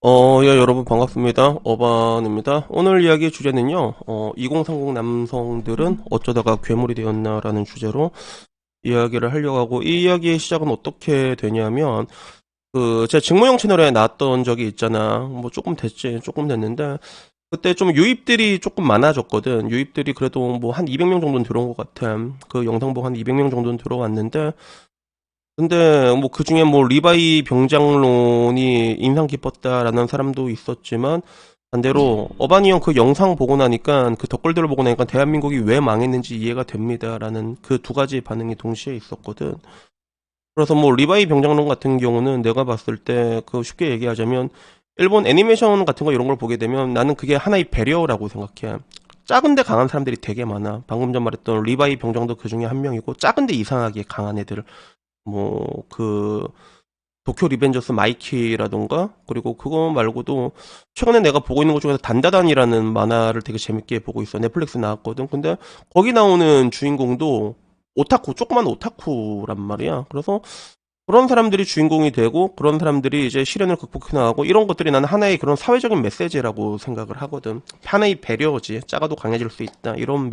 여러분 반갑습니다. 어반입니다. 오늘 이야기 주제는요, 2030 남성들은 어쩌다가 괴물이 되었나라는 주제로 이야기를 하려고 하고, 이 이야기의 시작은 어떻게 되냐면, 제 직무용 채널에 나왔던 적이 있잖아. 뭐 조금 됐지, 조금 됐는데, 그때 좀 유입들이 조금 많아졌거든. 유입들이 그래도 뭐 한 200명 정도는 들어온 것 같아. 그 영상 보고 한 200명 정도는 들어왔는데, 근데 뭐 그중에 뭐 리바이 병장론이 인상 깊었다라는 사람도 있었지만 반대로 어바니 형 그 영상 보고 나니까 그 댓글들을 보고 나니까 대한민국이 왜 망했는지 이해가 됩니다라는 그 두 가지 반응이 동시에 있었거든. 그래서 뭐 리바이 병장론 같은 경우는 내가 봤을 때 그 쉽게 얘기하자면 일본 애니메이션 같은 거 이런 걸 보게 되면 나는 그게 하나의 배려라고 생각해. 작은데 강한 사람들이 되게 많아. 방금 전 말했던 리바이 병장도 그 중에 한 명이고 작은데 이상하게 강한 애들. 뭐, 도쿄 리벤져스 마이키라던가, 그리고 그거 말고도, 최근에 내가 보고 있는 것 중에서 단다단이라는 만화를 되게 재밌게 보고 있어. 넷플릭스 나왔거든. 근데, 거기 나오는 주인공도, 오타쿠, 조그만 오타쿠란 말이야. 그래서, 그런 사람들이 주인공이 되고, 그런 사람들이 이제 시련을 극복해 나가고, 이런 것들이 나는 하나의 그런 사회적인 메시지라고 생각을 하거든. 하나의 배려지. 작아도 강해질 수 있다. 이런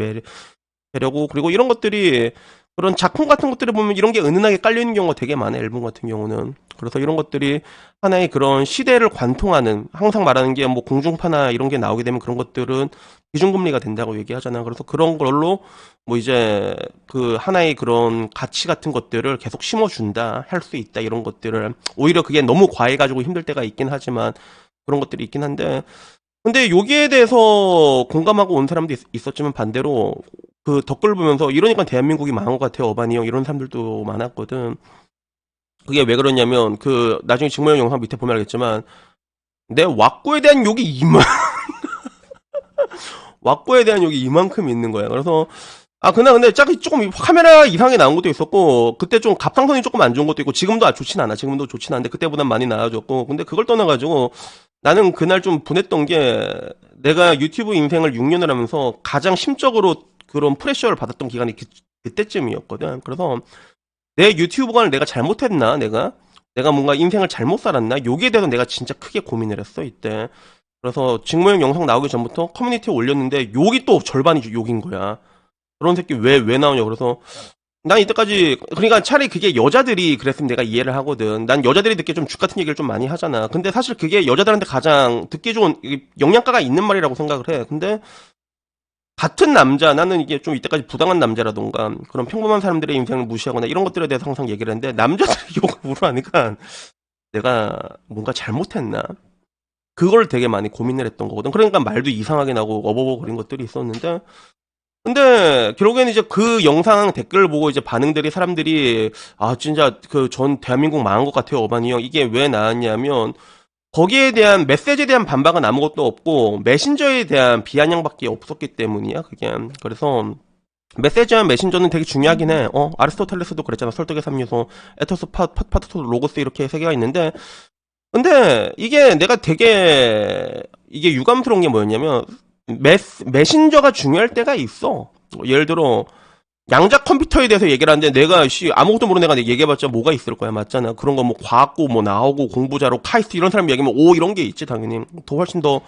배려고, 그리고 이런 것들이, 그런 작품 같은 것들을 보면 이런 게 은은하게 깔려있는 경우가 되게 많아요. 앨범 같은 경우는. 그래서 이런 것들이 하나의 그런 시대를 관통하는, 항상 말하는 게 뭐 공중파나 이런 게 나오게 되면 그런 것들은 기준금리가 된다고 얘기하잖아. 그래서 그런 걸로 뭐 이제 그 하나의 그런 가치 같은 것들을 계속 심어준다, 할 수 있다, 이런 것들을. 오히려 그게 너무 과해가지고 힘들 때가 있긴 하지만 그런 것들이 있긴 한데, 근데 여기에 대해서 공감하고 온 사람도 있었지만 반대로 그 댓글 보면서 이러니까 대한민국이 망한 것 같아요, 어바니 형, 이런 사람들도 많았거든. 그게 왜 그러냐면 그 나중에 직무형 영상 밑에 보면 알겠지만 내 왁구에 대한 욕이 왁구에 대한 욕이 이만큼 있는 거야. 그래서 그나 근데 짝이 조금 카메라 이상하게 나온 것도 있었고 그때 좀 갑상선이 조금 안 좋은 것도 있고 지금도 좋진 않아. 지금도 좋진 않은데 그때보단 많이 나아졌고, 근데 그걸 떠나가지고 나는 그날 좀 분했던 게 내가 유튜브 인생을 6년을 하면서 가장 심적으로 그런 프레셔를 받았던 기간이 그때쯤이었거든. 그래서 내 유튜브관을 내가 잘못했나, 내가 뭔가 인생을 잘못 살았나, 여기에 대해서 내가 진짜 크게 고민을 했어 이때. 그래서 직무형 영상 나오기 전부터 커뮤니티에 올렸는데 욕이 또 절반이 욕인 거야. 그런 새끼 왜 나오냐. 그래서 난 이때까지, 그러니까 차라리 그게 여자들이 그랬으면 내가 이해를 하거든. 난 여자들이 듣기에 좀 죽 같은 얘기를 좀 많이 하잖아. 근데 사실 그게 여자들한테 가장 듣기 좋은 영양가가 있는 말이라고 생각을 해. 근데 같은 남자, 나는 이게 좀 이때까지 부당한 남자라던가 그런 평범한 사람들의 인생을 무시하거나 이런 것들에 대해서 항상 얘기를 했는데 남자들이 욕을 물어하니까 내가 뭔가 잘못했나? 그걸 되게 많이 고민을 했던 거거든. 그러니까 말도 이상하게 나고 어버버거린 것들이 있었는데, 근데 결국에는 이제 그 영상 댓글 보고 이제 반응들이, 사람들이 진짜 그 전 대한민국 망한 것 같아요, 어바니 형, 이게 왜 나왔냐면 거기에 대한 메시지에 대한 반박은 아무것도 없고 메신저에 대한 비아냥밖에 없었기 때문이야, 그게. 그래서 메시지와 메신저는 되게 중요하긴 해. 아리스토텔레스도 그랬잖아. 설득의 3요소, 에토스, 파토스, 로고스, 이렇게 세 개가 있는데, 근데 이게 내가 되게 이게 유감스러운 게 뭐였냐면 메신저가 중요할 때가 있어. 예를 들어 양자 컴퓨터에 대해서 얘기를 하는데 내가 아무것도 모르는 애가 얘기해봤자 뭐가 있을 거야, 맞잖아. 그런 거 뭐 과학고 뭐 나오고 공부자로 카이스트 이런 사람 얘기하면 이런 게 있지 당연히. 더 훨씬 더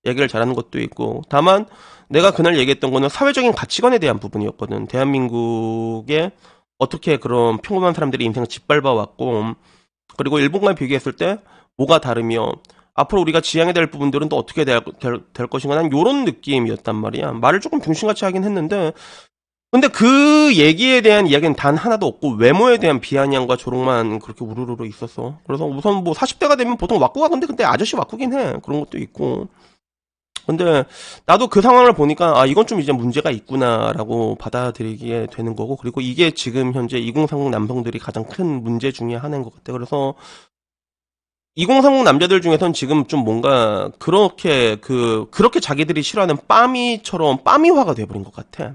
얘기를 잘하는 것도 있고. 다만 내가 그날 얘기했던 거는 사회적인 가치관에 대한 부분이었거든. 대한민국에 어떻게 그런 평범한 사람들이 인생을 짓밟아 왔고, 그리고 일본과 비교했을 때 뭐가 다르며 앞으로 우리가 지향해야 될 부분들은 또 어떻게 될 것인가, 난 요런 느낌이었단 말이야. 말을 조금 중심같이 하긴 했는데, 근데 그 얘기에 대한 이야기는 단 하나도 없고 외모에 대한 비아냥과 조롱만 그렇게 우르르르 있었어. 그래서 우선 뭐 40대가 되면 보통 왁구가, 근데 아저씨 왁구긴 해. 그런 것도 있고. 근데 나도 그 상황을 보니까 이건 좀 이제 문제가 있구나라고 받아들이게 되는 거고, 그리고 이게 지금 현재 2030 남성들이 가장 큰 문제 중에 하나인 것 같아. 그래서 2030 남자들 중에선 지금 좀 뭔가 그렇게 자기들이 싫어하는 빠미처럼 빠미화가 돼버린 것 같아.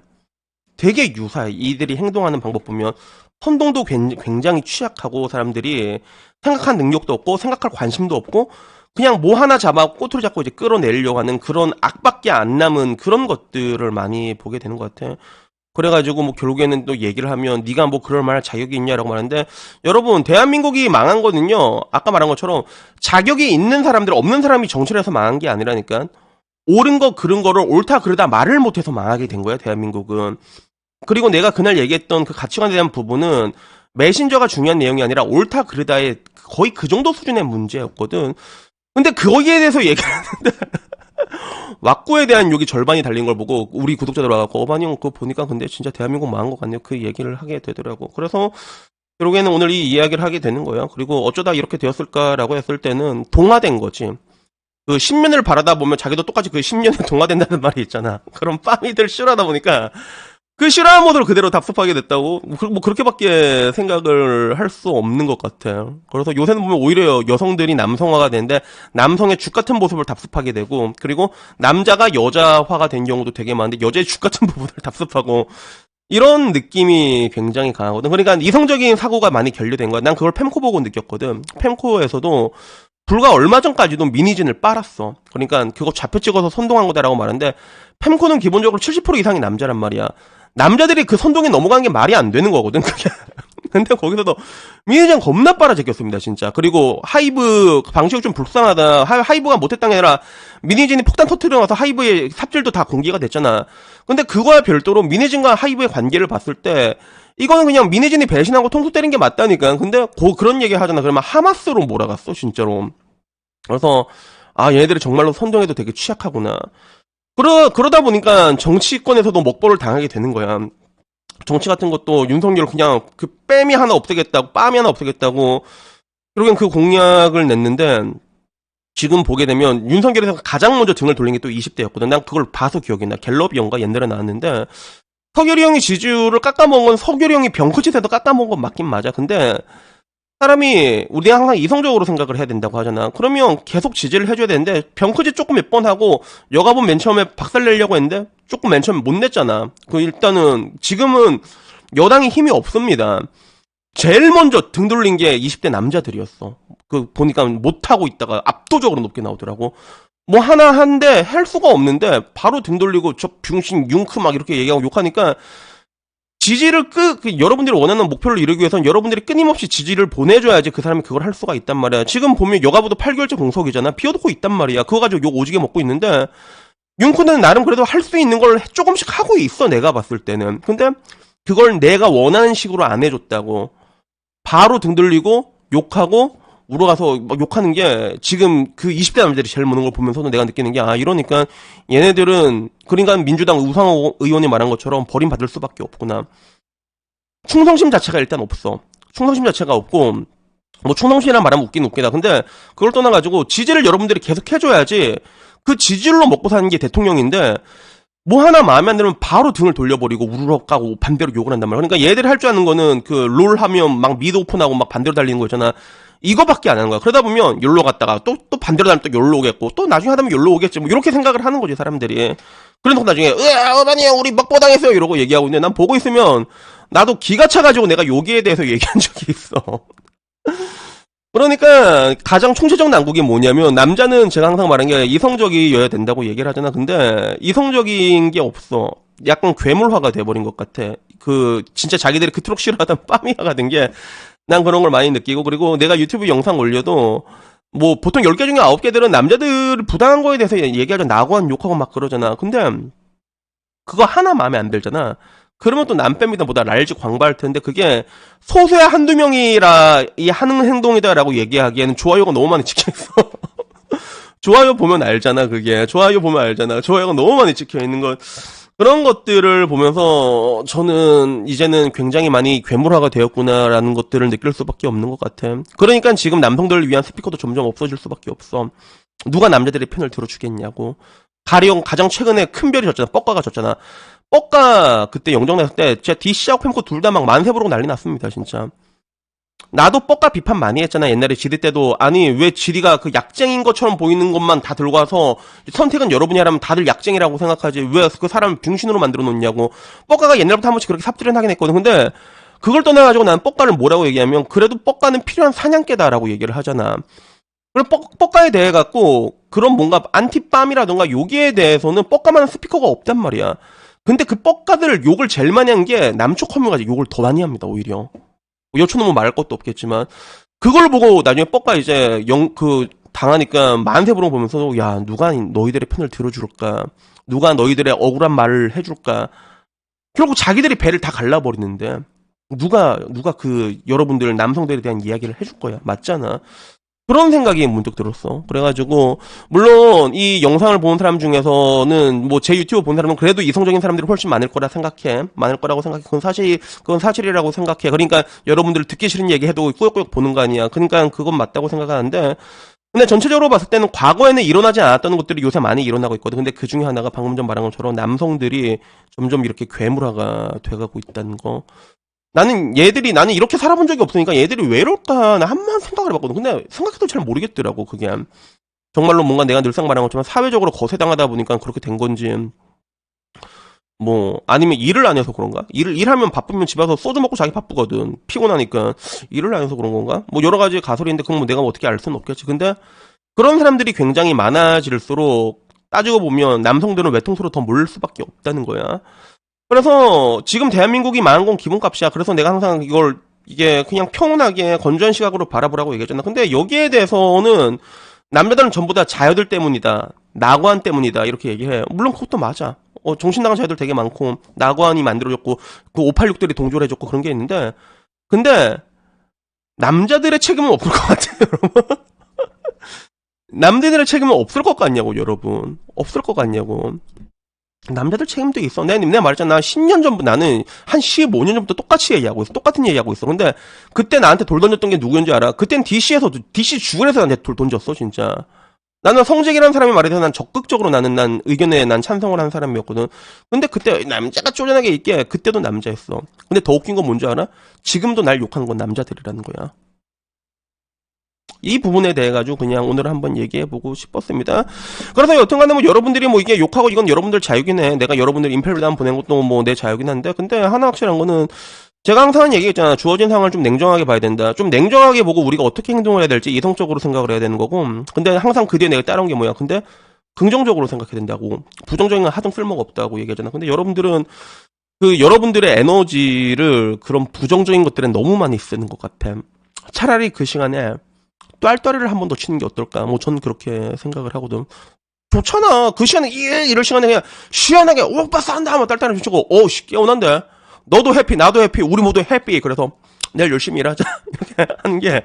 되게 유사해. 이들이 행동하는 방법 보면 선동도 굉장히 취약하고, 사람들이 생각할 능력도 없고 생각할 관심도 없고 그냥 뭐 하나 잡아 꼬투리 잡고 이제 끌어내려고 하는 그런 악밖에 안 남은 그런 것들을 많이 보게 되는 것 같아. 그래가지고 뭐 결국에는 또 얘기를 하면 네가 뭐 그럴 만한 자격이 있냐라고 말하는데, 여러분 대한민국이 망한 거는요, 아까 말한 것처럼 자격이 있는 사람들, 없는 사람이 정치를 해서 망한 게 아니라니까. 옳은 거 그른 거를 옳다 그르다 말을 못해서 망하게 된 거야 대한민국은. 그리고 내가 그날 얘기했던 그 가치관에 대한 부분은 메신저가 중요한 내용이 아니라 옳다 그르다의 거의 그 정도 수준의 문제였거든. 근데 거기에 대해서 얘기를 하는데 왁구에 대한 욕이 절반이 달린 걸 보고 우리 구독자들 와갖고 어반이 형 그거 보니까 근데 진짜 대한민국 망한 것 같네요. 그 얘기를 하게 되더라고. 그래서 결국에는 오늘 이 이야기를 하게 되는 거야. 그리고 어쩌다 이렇게 되었을까라고 했을 때는 동화된 거지. 그 10년을 바라다 보면 자기도 똑같이 그 10년에 동화된다는 말이 있잖아. 그런 빠미들 싫어하다 보니까 그 싫어하는 모드로 그대로 답습하게 됐다고? 뭐 그렇게밖에 생각을 할 수 없는 것 같아. 그래서 요새는 보면 오히려 여성들이 남성화가 되는데 남성의 죽 같은 모습을 답습하게 되고, 그리고 남자가 여자화가 된 경우도 되게 많은데 여자의 죽 같은 부분을 답습하고, 이런 느낌이 굉장히 강하거든. 그러니까 이성적인 사고가 많이 결여된 거야. 난 그걸 fem코 보고 느꼈거든. fem코에서도 불과 얼마 전까지도 미니진을 빨았어. 그러니까 그거 좌표 찍어서 선동한 거다라고 말하는데, fem코는 기본적으로 70% 이상이 남자란 말이야. 남자들이 그 선동에 넘어가는 게 말이 안 되는 거거든, 그게. 근데 거기서도 미니진 겁나 빨아 제꼈습니다, 진짜. 그리고 하이브 방식이 좀 불쌍하다. 하이브가 못했던 게 아니라 미니진이 폭탄 터트려놔서 하이브의 삽질도 다 공개가 됐잖아. 근데 그거와 별도로 미니진과 하이브의 관계를 봤을 때 이거는 그냥 미니진이 배신하고 통수 때린 게 맞다니까. 근데 그런 얘기 하잖아. 그러면 하마스로 몰아갔어, 진짜로. 그래서 아, 얘네들이 정말로 선동에도 되게 취약하구나. 그러다 보니까 정치권에서도 먹보를 당하게 되는 거야. 정치 같은 것도 윤석열 그냥 그 뺨이 하나 없애겠다고, 빰이 하나 없애겠다고, 결국엔 그 공약을 냈는데, 지금 보게 되면 윤석열에서 가장 먼저 등을 돌린 게 또 20대였거든. 난 그걸 봐서 기억이 나. 갤럽이언가 옛날에 나왔는데, 서결이 형이 지지율을 깎아먹은 건 서결이 형이 병크짓에서 깎아먹은 건 맞긴 맞아. 근데, 사람이 우리가 항상 이성적으로 생각을 해야 된다고 하잖아. 그러면 계속 지지를 해줘야 되는데 병크짓 조금 몇 번 하고 여가본 맨 처음에 박살내려고 했는데 조금 맨 처음에 못 냈잖아. 그 일단은 지금은 여당이 힘이 없습니다. 제일 먼저 등 돌린 게 20대 남자들이었어. 그 보니까 못하고 있다가 압도적으로 높게 나오더라고. 뭐 하나 한데 할 수가 없는데 바로 등 돌리고 저 병신 융크 막 이렇게 얘기하고 욕하니까, 지지를 여러분들이 원하는 목표를 이루기 위해서는 여러분들이 끊임없이 지지를 보내줘야지 그 사람이 그걸 할 수가 있단 말이야. 지금 보면 여가부도 8개월째 공석이잖아. 비워두고 있단 말이야. 그거 가지고 욕 오지게 먹고 있는데, 윤쿠는 나름 그래도 할 수 있는 걸 조금씩 하고 있어, 내가 봤을 때는. 근데 그걸 내가 원하는 식으로 안 해줬다고 바로 등 들리고 욕하고 울어가서 막 욕하는 게, 지금 그 20대 남자들이 제일 무는 걸 보면서도 내가 느끼는 게, 아, 이러니까 얘네들은 그러니까 민주당 우상호 의원이 말한 것처럼 버림받을 수밖에 없구나. 충성심 자체가 일단 없어. 충성심 자체가 없고, 뭐 충성심이란 말하면 웃긴 웃기다. 근데 그걸 떠나가지고 지지를 여러분들이 계속 해줘야지 그 지지율로 먹고 사는 게 대통령인데, 뭐 하나 마음에 안 들면 바로 등을 돌려버리고 우르륵 까고 반대로 욕을 한단 말이야. 그러니까 얘들이 할 줄 아는 거는 그 롤 하면 막 미드 오픈하고 막 반대로 달리는 거 있잖아. 이거밖에 안 하는 거야. 그러다 보면 욜로 갔다가 또 반대로 달리면 또 욜로 오겠고, 또 나중에 하다면 욜로 오겠지. 뭐 이렇게 생각을 하는 거지, 사람들이. 그래놓고 나중에 어머니 우리 먹보당했어요 이러고 얘기하고 있는데, 난 보고 있으면 나도 기가 차가지고 내가 여기에 대해서 얘기한 적이 있어. 그러니까 가장 총체적 난국이 뭐냐면, 남자는 제가 항상 말한 게 이성적이어야 된다고 얘기를 하잖아. 근데 이성적인 게 없어. 약간 괴물화가 돼버린 것 같아. 그 진짜 자기들이 그토록 싫어하던 빠미화가 된 게, 난 그런 걸 많이 느끼고, 그리고 내가 유튜브 영상 올려도 뭐 보통 10개 중에 9개들은 남자들 부당한 거에 대해서 얘기하자 나고한 욕하고 막 그러잖아. 근데 그거 하나 마음에 안 들잖아. 그러면 또 남빼미다 보다 랄지 광고할 텐데, 그게 소수의 한두 명이라 이 하는 행동이다라고 얘기하기에는 좋아요가 너무 많이 찍혀있어. 좋아요 보면 알잖아, 그게. 좋아요 보면 알잖아. 좋아요가 너무 많이 찍혀있는 것. 그런 것들을 보면서 저는 이제는 굉장히 많이 괴물화가 되었구나라는 것들을 느낄 수밖에 없는 것 같아. 그러니까 지금 남성들을 위한 스피커도 점점 없어질 수밖에 없어. 누가 남자들의 편을 들어주겠냐고. 가령 가장 최근에 큰 별이 졌잖아. 뻑가가 졌잖아. 뻑가 그때 영정 냈을 때 진짜 DC하고 fem코 둘 다 막 만세 부르고 난리 났습니다, 진짜. 나도 뻑가 비판 많이 했잖아, 옛날에 지디 때도. 아니 왜 지디가 그 약쟁인 것처럼 보이는 것만 다 들고 와서 선택은 여러분이 하라면 다들 약쟁이라고 생각하지 왜 그 사람을 병신으로 만들어 놓냐고. 뻑가가 옛날부터 한 번씩 그렇게 삽질은 하긴 했거든. 근데 그걸 떠나가지고 난 뻑가를 뭐라고 얘기하면, 그래도 뻑가는 필요한 사냥개다라고 얘기를 하잖아. 그리고 뻑가에 대해 갖고 그런 뭔가 안티빰이라던가 여기에 대해서는 뻑가만한 스피커가 없단 말이야. 근데 그 뻑가들 욕을 제일 많이 한 게 남초 커뮤가 욕을 더 많이 합니다, 오히려. 여초는 뭐 말할 것도 없겠지만. 그걸 보고 나중에 뻑가 이제 당하니까 만세부릉 보면서, 야, 누가 너희들의 편을 들어줄까? 누가 너희들의 억울한 말을 해줄까? 결국 자기들이 배를 다 갈라버리는데, 누가 여러분들 남성들에 대한 이야기를 해줄 거야. 맞잖아. 그런 생각이 문득 들었어. 그래가지고, 물론, 이 영상을 보는 사람 중에서는, 뭐, 제 유튜브 본 사람은 그래도 이성적인 사람들이 훨씬 많을 거라 생각해. 많을 거라고 생각해. 그건 사실이라고 생각해. 그러니까, 여러분들 듣기 싫은 얘기 해도 꾸역꾸역 보는 거 아니야. 그러니까, 그건 맞다고 생각하는데, 근데 전체적으로 봤을 때는 과거에는 일어나지 않았던 것들이 요새 많이 일어나고 있거든. 근데 그 중에 하나가 방금 전 말한 것처럼 남성들이 점점 이렇게 괴물화가 돼가고 있다는 거. 나는 이렇게 살아본 적이 없으니까 얘들이 왜 이럴까 나 한번 생각을 해봤거든. 근데 생각해도 잘 모르겠더라고. 그게 정말로 뭔가 내가 늘상 말한 것처럼 사회적으로 거세당하다 보니까 그렇게 된 건지, 뭐 아니면 일을 안 해서 그런가? 일하면 바쁘면 집에 와서 소주 먹고 자기 바쁘거든. 피곤하니까 일을 안 해서 그런 건가? 뭐 여러 가지 가설인데 그건 뭐 내가 어떻게 알 수는 없겠지. 근데 그런 사람들이 굉장히 많아질수록 따지고 보면 남성들은 외통수로 더 몰릴 수밖에 없다는 거야. 그래서 지금 대한민국이 망한 건 기본값이야. 그래서 내가 항상 이게 그냥 평온하게 건조한 시각으로 바라보라고 얘기했잖아. 근데 여기에 대해서는 남자들은 전부 다 자여들 때문이다. 낙원 때문이다. 이렇게 얘기해. 물론 그것도 맞아. 정신 나간 자여들 되게 많고 낙원이 만들어졌고 그 586들이 동조를 해줬고 그런 게 있는데, 근데 남자들의 책임은 없을 것 같아요, 여러분. 남자들의 책임은 없을 것 같냐고, 여러분. 없을 것 같냐고. 남자들 책임도 있어. 내가 말했잖아. 10년 전부터 나는 한 15년 전부터 똑같이 얘기하고 있어. 똑같은 얘기하고 있어. 근데 그때 나한테 돌 던졌던 게 누구인지 알아? 그땐 DC 주변에서 나한테 돌 던졌어, 진짜. 나는 성재기라는 사람이 말해서 난 적극적으로 난 의견에 난 찬성을 한 사람이었거든. 근데 그때 남자가 쪼잔하게 있게 그때도 남자였어. 근데 더 웃긴 건 뭔지 알아? 지금도 날 욕하는 건 남자들이라는 거야. 이 부분에 대해 가지고 그냥 오늘 한번 얘기해보고 싶었습니다. 그래서 여튼간에 뭐 여러분들이 뭐 이게 욕하고 이건 여러분들 자유긴 해. 내가 여러분들 임펠리담 보낸 것도 뭐 내 자유긴 한데, 근데 하나 확실한 거는 제가 항상 얘기했잖아. 주어진 상황을 좀 냉정하게 봐야 된다. 좀 냉정하게 보고 우리가 어떻게 행동을 해야 될지 이성적으로 생각을 해야 되는 거고, 근데 항상 그 뒤에 내가 따라온 게 뭐야. 근데 긍정적으로 생각해야 된다고. 부정적인 건 하등 쓸모가 없다고 얘기하잖아. 근데 여러분들은 여러분들의 에너지를 그런 부정적인 것들에 너무 많이 쓰는 것 같아. 차라리 그 시간에 떫떠리를 한 번 더 치는 게 어떨까? 뭐 전 그렇게 생각을 하거든. 좋잖아. 그 시간에 이럴 시간에 그냥 시원하게 오빠 싼다 하면 딸딸이 치고, 씨 깨어난데. 너도 해피, 나도 해피, 우리 모두 해피. 그래서 내일 열심히 일하자. 이렇게 하는 게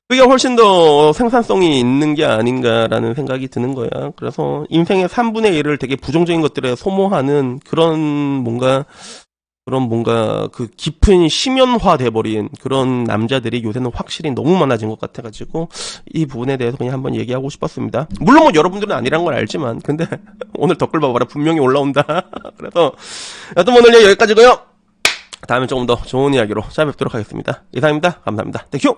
그게 훨씬 더 생산성이 있는 게 아닌가라는 생각이 드는 거야. 그래서 인생의 3분의 1을 되게 부정적인 것들에 소모하는 그런 그 깊은 심연화 돼버린 그런 남자들이 요새는 확실히 너무 많아진 것 같아가지고 이 부분에 대해서 그냥 한번 얘기하고 싶었습니다. 물론 뭐 여러분들은 아니란 걸 알지만, 근데 오늘 댓글 봐봐라. 분명히 올라온다. 그래서 여튼 오늘 여기까지고요. 다음에 조금 더 좋은 이야기로 찾아뵙도록 하겠습니다. 이상입니다. 감사합니다. 땡큐!